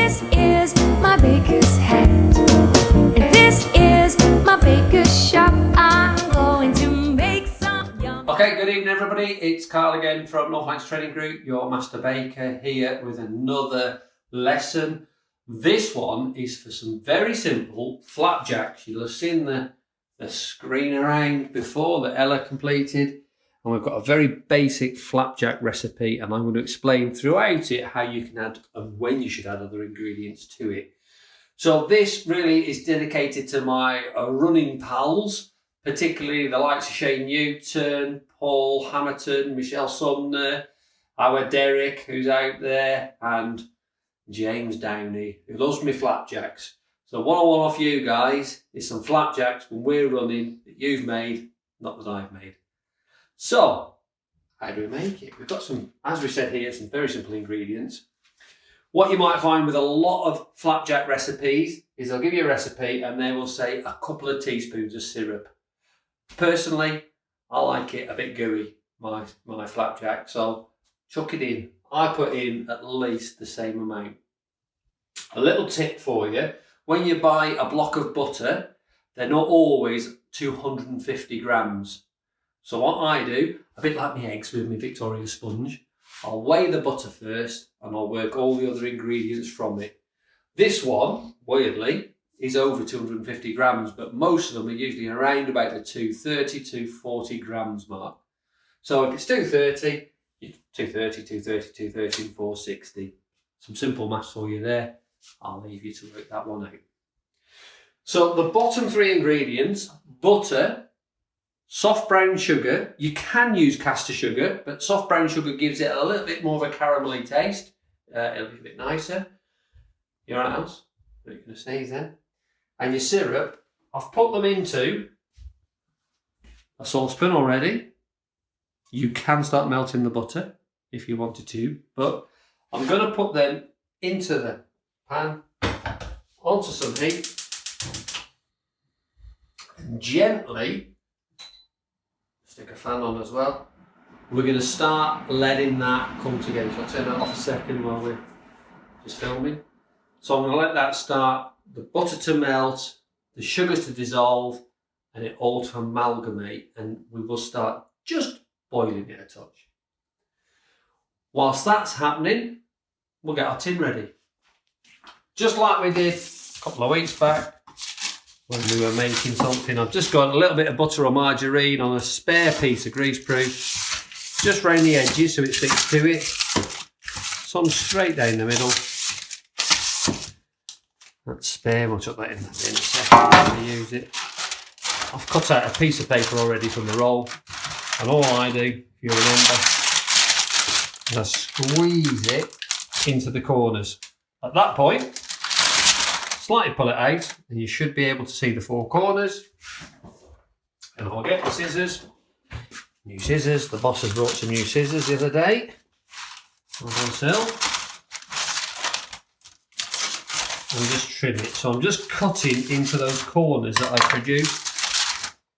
This is my baker's hat, and this is my baker's shop. I'm going to make some yum. Okay, good evening everybody. It's Carl again from Northlands Training Group, your master baker, here with another lesson. This one is for some very simple flapjacks. You'll have seen the screen around before that Ella completed. And we've got a very basic flapjack recipe, and I'm going to explain throughout it how you can add and when you should add other ingredients to it. So this really is dedicated to my running pals, particularly the likes of Shane Newton, Paul Hamilton, Michelle Sumner, our Derek who's out there, and James Downey, who loves me flapjacks. So what I want off you guys is some flapjacks when we're running that you've made, not that I've made. So, how do we make it? We've got some, as we said here, some very simple ingredients. What you might find with a lot of flapjack recipes is they'll give you a recipe and they will say a couple of teaspoons of syrup. Personally, I like it a bit gooey, my flapjack, so chuck it in. I put in at least the same amount. A little tip for you, when you buy a block of butter, they're not always 250 grams. So what I do, a bit like my eggs with my Victoria sponge, I'll weigh the butter first and I'll work all the other ingredients from it. This one, weirdly, is over 250 grams, but most of them are usually around about the 230, 240 grams mark. So if it's 230, 230, and 460. Some simple maths for you there. I'll leave you to work that one out. So the bottom three ingredients, butter, soft brown sugar. You can use caster sugar, but soft brown sugar gives it a little bit more of a caramelly taste. It'll be a bit nicer. You all right, else? What are you going to sneeze then? And your syrup, I've put them into a saucepan already. You can start melting the butter if you wanted to, but I'm going to put them into the pan, onto some heat, and gently stick a fan on as well. We're going to start letting that come together. So I'll turn that off a second while we're just filming. So I'm going to let that start, the butter to melt, the sugars to dissolve, and it all to amalgamate, and we will start just boiling it a touch. Whilst that's happening, we'll get our tin ready. Just like we did a couple of weeks back when we were making something. I've just got a little bit of butter or margarine on a spare piece of greaseproof, just round the edges so it sticks to it. Some straight down the middle. That's spare, we'll chuck that in a second when we use it. I've cut out a piece of paper already from the roll, and all I do, if you remember, is I squeeze it into the corners. At that point, slightly pull it out and you should be able to see the four corners. And I'll get the scissors. New scissors. The boss has brought some new scissors the other day. On sale. And just trim it. So I'm just cutting into those corners that I produced.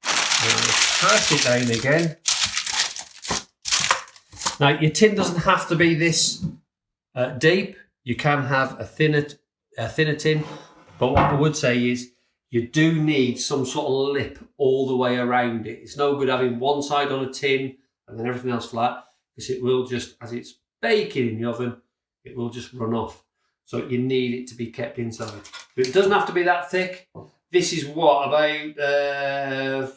And press it down again. Now your tin doesn't have to be this deep. You can have a thinner tin. But what I would say is you do need some sort of lip all the way around it. It's no good having one side on a tin and then everything else flat, because it will just, as it's baking in the oven, it will just run off. So you need it to be kept inside. But it doesn't have to be that thick. This is what, about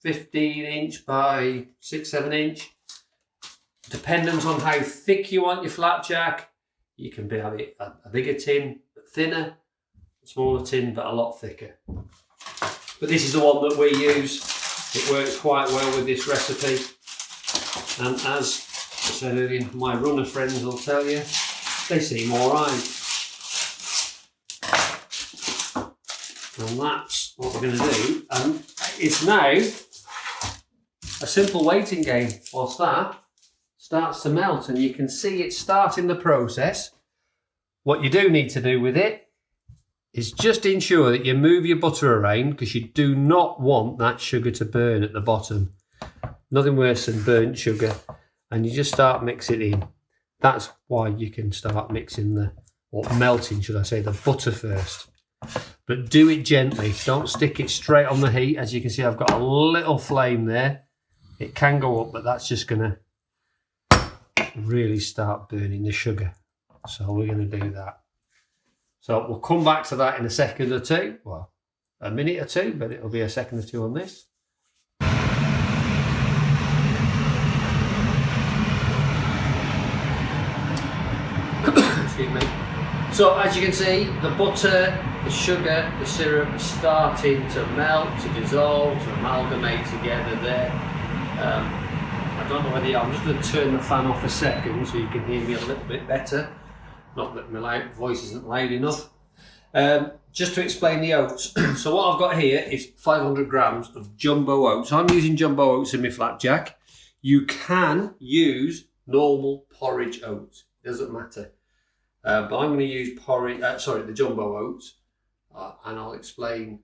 15 inch by 6-7 inch. Dependent on how thick you want your flapjack, you can have it a bigger tin, but thinner. Smaller tin, but a lot thicker. But this is the one that we use. It works quite well with this recipe. And as I said earlier, my runner friends will tell you, they seem all right. And that's what we're going to do. And it's now a simple waiting game whilst that starts to melt, and you can see it starting the process. What you do need to do with it is just ensure that you move your butter around, because you do not want that sugar to burn at the bottom. Nothing worse than burnt sugar. And you just start mixing it in. That's why you can start mixing the or melting, should I say, the butter first. But do it gently. Don't stick it straight on the heat. As you can see, I've got a little flame there. It can go up, but that's just going to really start burning the sugar. So we're going to do that. So we'll come back to that in a second or two. Well, a minute or two, but it'll be a second or two on this. Excuse me. So as you can see, the butter, the sugar, the syrup is starting to melt, to dissolve, to amalgamate together there. I don't know whether I'm just going to turn the fan off a second so you can hear me a little bit better. Not that my voice isn't loud enough. Just to explain the oats. So what I've got here is 500 grams of jumbo oats. I'm using jumbo oats in my flapjack. You can use normal porridge oats. It doesn't matter. But I'm going to use the jumbo oats. And I'll explain,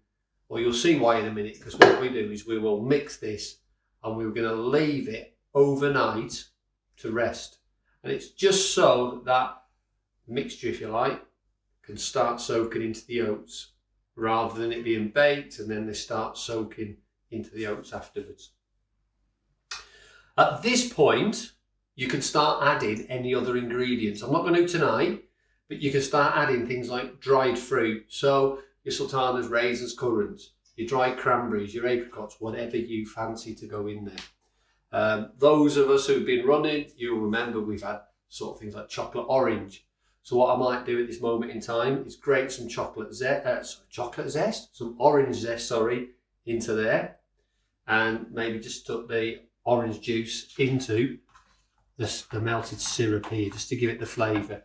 well, you'll see why in a minute, because what we do is we will mix this and we're going to leave it overnight to rest. And it's just so that mixture, if you like, can start soaking into the oats rather than it being baked and then they start soaking into the oats afterwards. At this point, you can start adding any other ingredients. I'm not going to tonight, but you can start adding things like dried fruit. So your sultanas, raisins, currants, your dried cranberries, your apricots, whatever you fancy to go in there. Those of us who've been running, you'll remember we've had sort of things like chocolate orange. So what I might do at this moment in time is grate some some orange zest, into there, and maybe just tuck the orange juice into the melted syrup here, just to give it the flavour.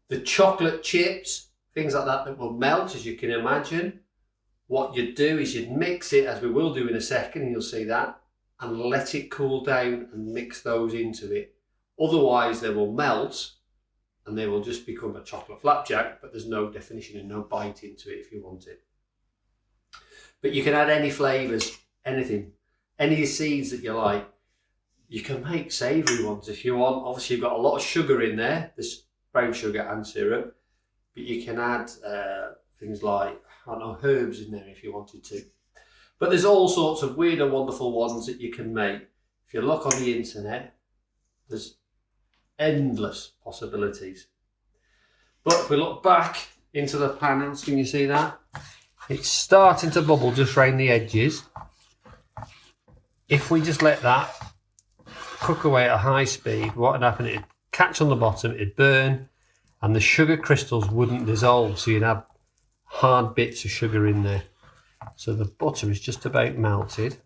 The chocolate chips, things like that will melt, as you can imagine. What you'd do is you'd mix it, as we will do in a second, and you'll see that, and let it cool down and mix those into it. Otherwise they will melt and they will just become a chocolate flapjack, but there's no definition and no bite into it if you want it. But you can add any flavours, anything, any seeds that you like. You can make savoury ones if you want. Obviously you've got a lot of sugar in there, there's brown sugar and syrup, but you can add things like, I don't know, herbs in there if you wanted to. But there's all sorts of weird and wonderful ones that you can make. If you look on the internet, there's endless possibilities. But if we look back into the pan, can you see that? It's starting to bubble just around the edges. If we just let that cook away at a high speed, what would happen? It'd catch on the bottom, it'd burn, and the sugar crystals wouldn't dissolve, so you'd have hard bits of sugar in there. So the butter is just about melted.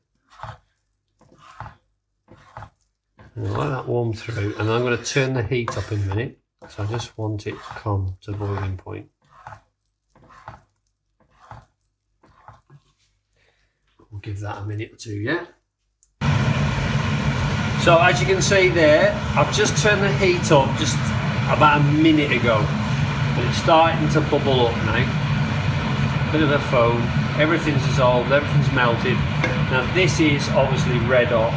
And I'll let that warm through, and I'm going to turn the heat up in a minute, so I just want it to come to boiling point. We'll give that a minute or two, yeah? So as you can see there, I've just turned the heat up just about a minute ago, but it's starting to bubble up now. Bit of a foam, everything's dissolved, everything's melted. Now this is obviously red hot.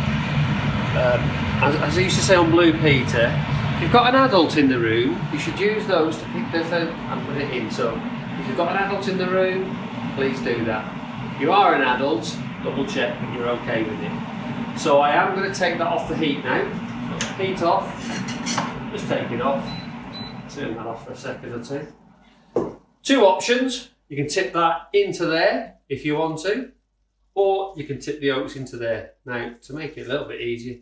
As I used to say on Blue Peter, if you've got an adult in the room, you should use those to pick the food and put it in. So if you've got an adult in the room, please do that. If you are an adult, double check that you're okay with it. So I am going to take that off the heat now. So heat off, just take it off, turn that off for a second or two. Two options, you can tip that into there if you want to, or you can tip the oats into there. Now to make it a little bit easier,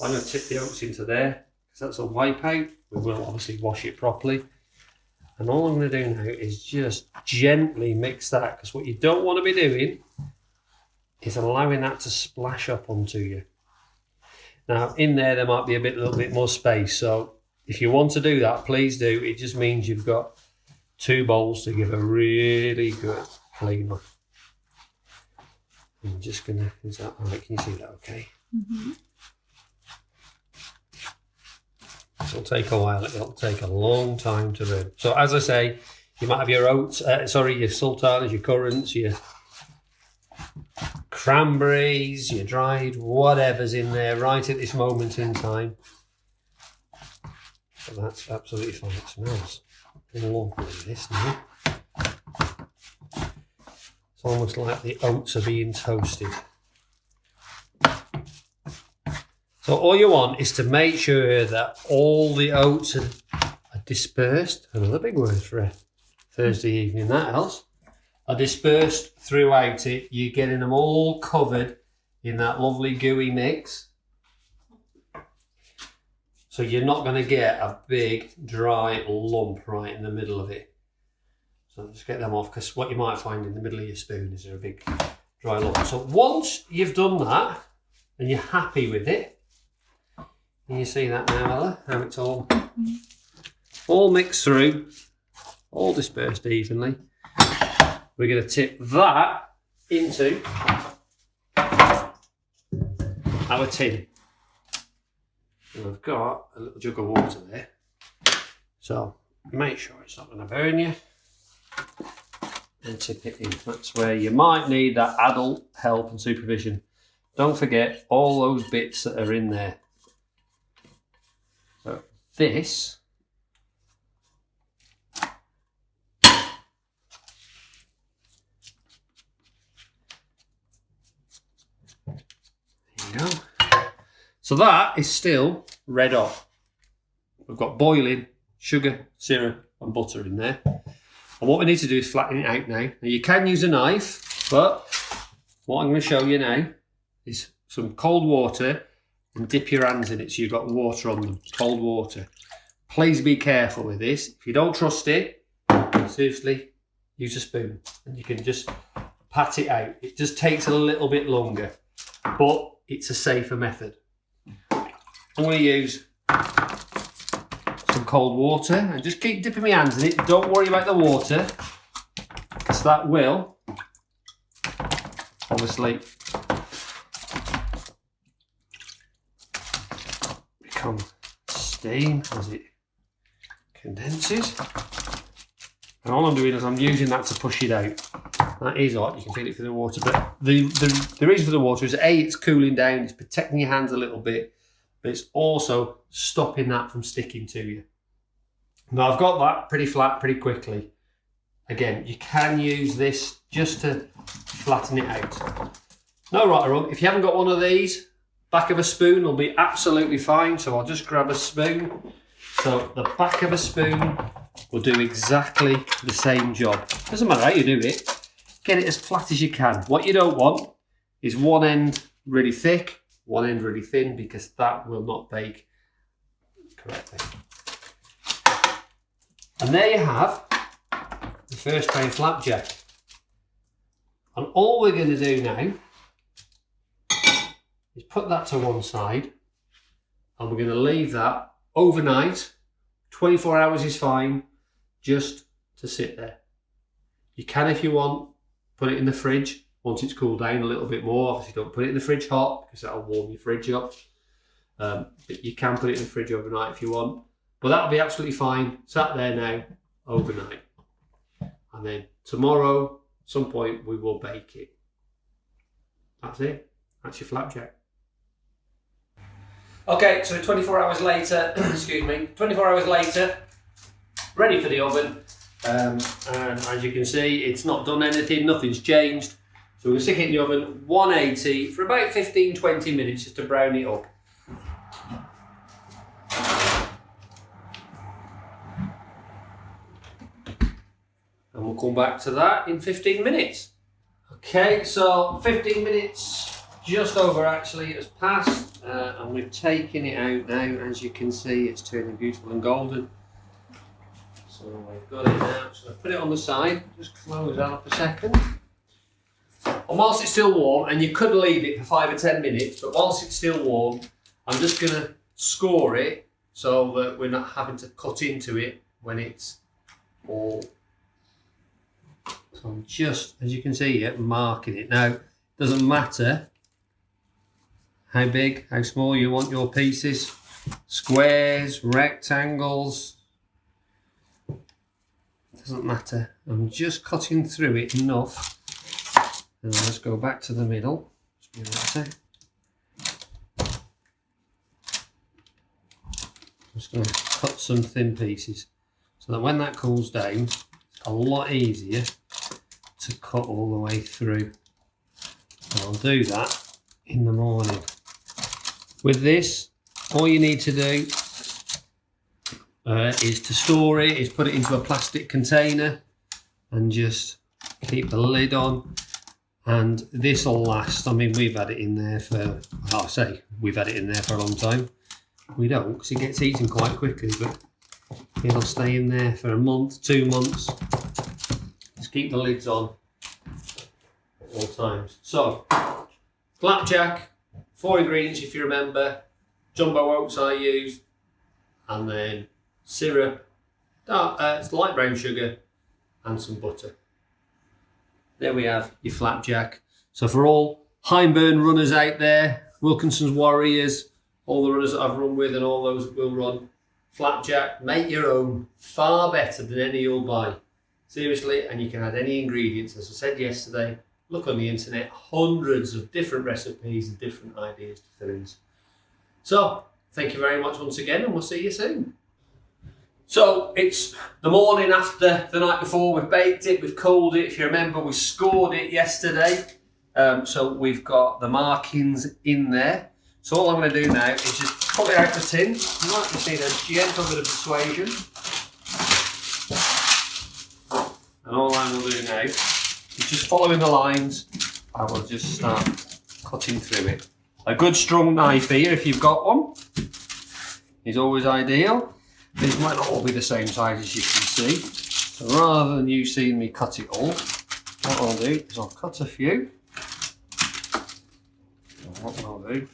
I'm going to tip the oats into there, because that's a wipe out. We will obviously wash it properly. And all I'm going to do now is just gently mix that, because what you don't want to be doing is allowing that to splash up onto you. Now in there might be a little bit more space, so if you want to do that, please do. It just means you've got two bowls to give a really good clean off. I'm just going to, is that all right? Can you see that okay? Mm-hmm. It'll take a while, it'll take a long time to burn. So as I say, you might have your oats, your sultanas, your currants, your cranberries, your dried whatever's in there right at this moment in time. But that's absolutely fine. It smells lovely, this now. It's almost like the oats are being toasted. So all you want is to make sure that all the oats are dispersed. Another big word for a Thursday evening, that else. Are dispersed throughout it. You're getting them all covered in that lovely gooey mix. So you're not going to get a big dry lump right in the middle of it. So just get them off, because what you might find in the middle of your spoon is a big dry lump. So once you've done that and you're happy with it, can you see that now, Ella? How it's all mixed through, all dispersed evenly. We're going to tip that into our tin. And I've got a little jug of water there, so make sure it's not going to burn you, and tip it in. That's where you might need that adult help and supervision. Don't forget all those bits that are in there. So this there you go. So that is still red hot. We've got boiling sugar, syrup and butter in there. And what we need to do is flatten it out now. Now you can use a knife, but what I'm going to show you now is some cold water, and dip your hands in it so you've got water on them, cold water. Please be careful with this. If you don't trust it, seriously, use a spoon and you can just pat it out. It just takes a little bit longer, but it's a safer method. I'm going to use some cold water and just keep dipping my hands in it. Don't worry about the water, because that will obviously become steam as it condenses. And all I'm doing is I'm using that to push it out. That is hot, you can feel it through the water, but the reason for the water is A, it's cooling down, it's protecting your hands a little bit, but it's also stopping that from sticking to you. Now I've got that pretty flat pretty quickly. Again, you can use this just to flatten it out. No right or wrong, if you haven't got one of these, back of a spoon will be absolutely fine, so I'll just grab a spoon. So the back of a spoon will do exactly the same job. Doesn't matter how you do it, get it as flat as you can. What you don't want is one end really thick, one end really thin, because that will not bake correctly. And there you have the first tray of flapjack. And all we're going to do now is put that to one side, and we're going to leave that overnight. 24 hours is fine, just to sit there. You can, if you want, put it in the fridge once it's cooled down a little bit more. Obviously don't put it in the fridge hot, because that'll warm your fridge up. But you can put it in the fridge overnight if you want. But that'll be absolutely fine, sat there now, overnight. And then tomorrow, some point, we will bake it. That's it. That's your flapjack. Okay, so 24 hours later, excuse me, 24 hours later, ready for the oven. And as you can see, it's not done anything, nothing's changed. So we're going to stick it in the oven, 180, for about 15-20 minutes just to brown it up. And we'll come back to that in 15 minutes. Okay, so 15 minutes, just over actually, has passed. And we're taking it out now. As you can see, it's turning beautiful and golden. So we've got it now. So I put it on the side, just close that up a second. And whilst it's still warm, and you could leave it for 5 or 10 minutes, but whilst it's still warm, I'm just going to score it so that we're not having to cut into it when it's all. So I'm just, as you can see here, marking it. Now, it doesn't matter how big, how small you want your pieces. Squares, rectangles, doesn't matter. I'm just cutting through it enough. And let's go back to the middle. I'm just going to cut some thin pieces so that when that cools down, it's a lot easier to cut all the way through. And I'll do that in the morning. With this, all you need to do is to store it, is put it into a plastic container and just keep the lid on. And this will last. I mean, we've had it in there for, well, I say we've had it in there for a long time. We don't, because it gets eaten quite quickly, but it'll stay in there for a month, 2 months. Just keep the lids on at all times. So, flapjack, 4 ingredients if you remember, jumbo oats I used, and then syrup, light brown sugar, and some butter. There we have your flapjack. So for all Heimburn runners out there, Wilkinson's Warriors, all the runners that I've run with and all those that will run, flapjack, make your own, far better than any you'll buy. Seriously, and you can add any ingredients. As I said yesterday, look on the internet, hundreds of different recipes and different ideas to fillings. So, thank you very much once again, and we'll see you soon. So it's the morning after the night before. We've baked it, we've cooled it. If you remember, we scored it yesterday. So we've got the markings in there. So all I'm going to do now is just pull it out the tin. You might just need a gentle bit of persuasion. And all I will do now is just following the lines. I will just start cutting through it. A good strong knife here, if you've got one, is always ideal. These might not all be the same size as you can see. So rather than you seeing me cut it all, what I'll do is I'll cut a few. And what I'll do is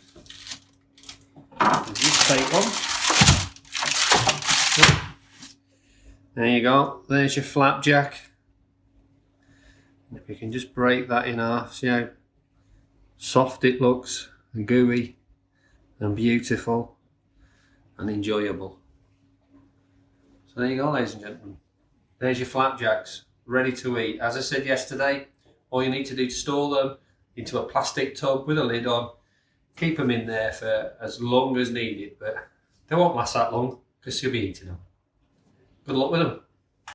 just take one. There you go, there's your flapjack. And if you can just break that in half, see how soft it looks, and gooey, and beautiful, and enjoyable. So there you go, ladies and gentlemen. There's your flapjacks, ready to eat. As I said yesterday, all you need to do to store them into a plastic tub with a lid on. Keep them in there for as long as needed, but they won't last that long because you'll be eating them. Good luck with them.